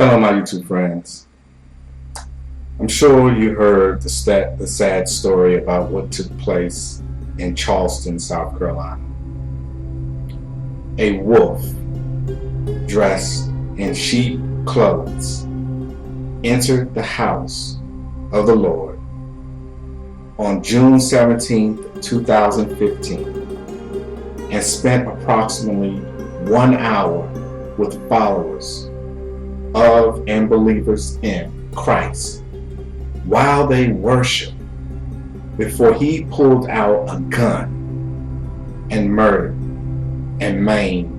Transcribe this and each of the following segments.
Hello, my YouTube friends. I'm sure you heard the sad story about what took place in Charleston, South Carolina. A wolf dressed in sheep clothes entered the house of the Lord on June 17, 2015, and spent approximately 1 hour with followers of and believers in Christ while they worshiped before he pulled out a gun and murdered and maimed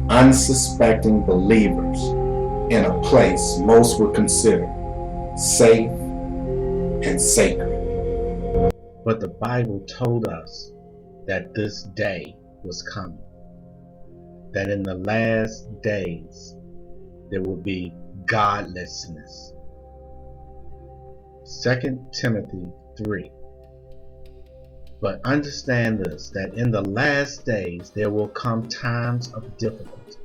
unsuspecting believers in a place most would consider safe and sacred. But the Bible told us that this day was coming, that in the last days there will be godlessness. 2 Timothy 3. But understand this, that in the last days there will come times of difficulty.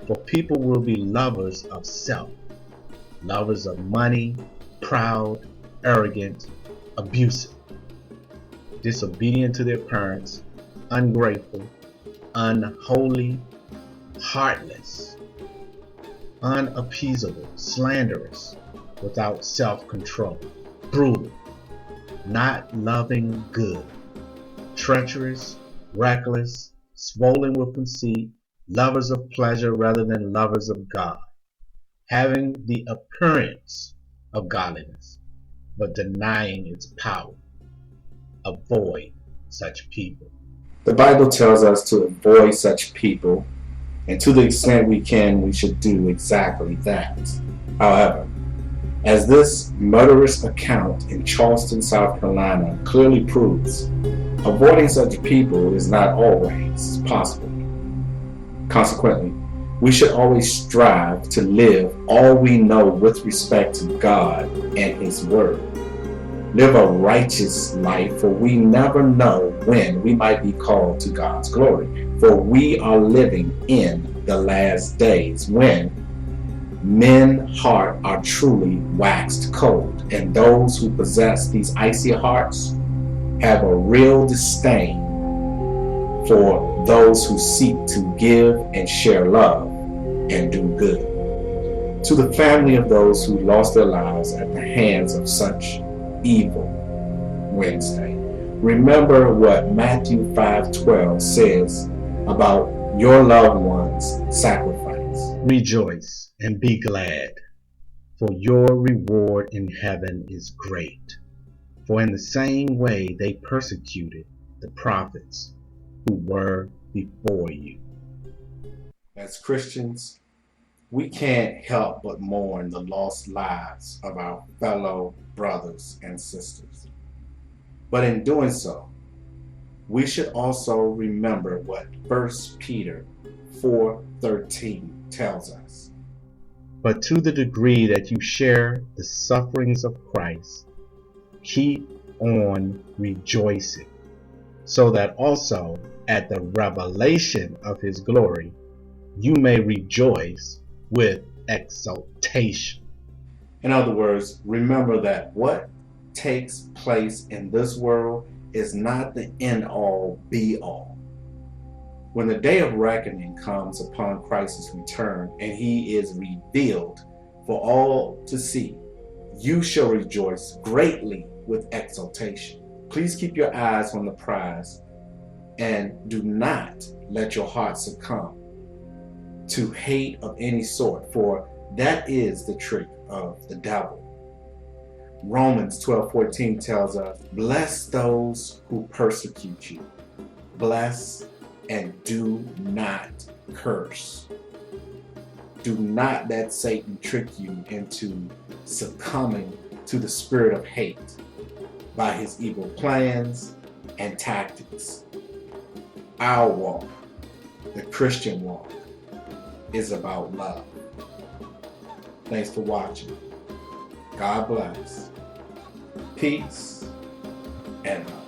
For people will be lovers of self, lovers of money, proud, arrogant, abusive, disobedient to their parents, ungrateful, unholy, heartless, unappeasable, slanderous, without self-control, brutal, not loving good, treacherous, reckless, swollen with conceit, lovers of pleasure rather than lovers of God, having the appearance of godliness, but denying its power. Avoid such people. The Bible tells us to avoid such people, and to the extent we can, we should do exactly that. However, as this murderous account in Charleston, South Carolina clearly proves, avoiding such people is not always possible. Consequently, we should always strive to live all we know with respect to God and His Word. Live a righteous life, for we never know when we might be called to God's glory. For we are living in the last days when men's hearts are truly waxed cold, and those who possess these icy hearts have a real disdain for those who seek to give and share love and do good. To the family of those who lost their lives at the hands of such evil Wednesday, remember what Matthew 5:12 says about your loved one's sacrifice. Rejoice and be glad, for your reward in heaven is great. For in the same way they persecuted the prophets who were before you. As Christians, we can't help but mourn the lost lives of our fellow brothers and sisters. But in doing so, we should also remember what 1 Peter 4:13 tells us. But to the degree that you share the sufferings of Christ, keep on rejoicing, so that also at the revelation of His glory you may rejoice with exultation. In other words, remember that what takes place in this world is not the end-all, be-all. When the day of reckoning comes upon Christ's return and He is revealed for all to see, you shall rejoice greatly with exultation. Please keep your eyes on the prize and do not let your heart succumb to hate of any sort, for that is the trick of the devil. Romans 12:14 tells us, bless those who persecute you. Bless and do not curse. Do not let Satan trick you into succumbing to the spirit of hate by his evil plans and tactics. Our walk, the Christian walk, is about love. Thanks for watching. God bless. Peace and love.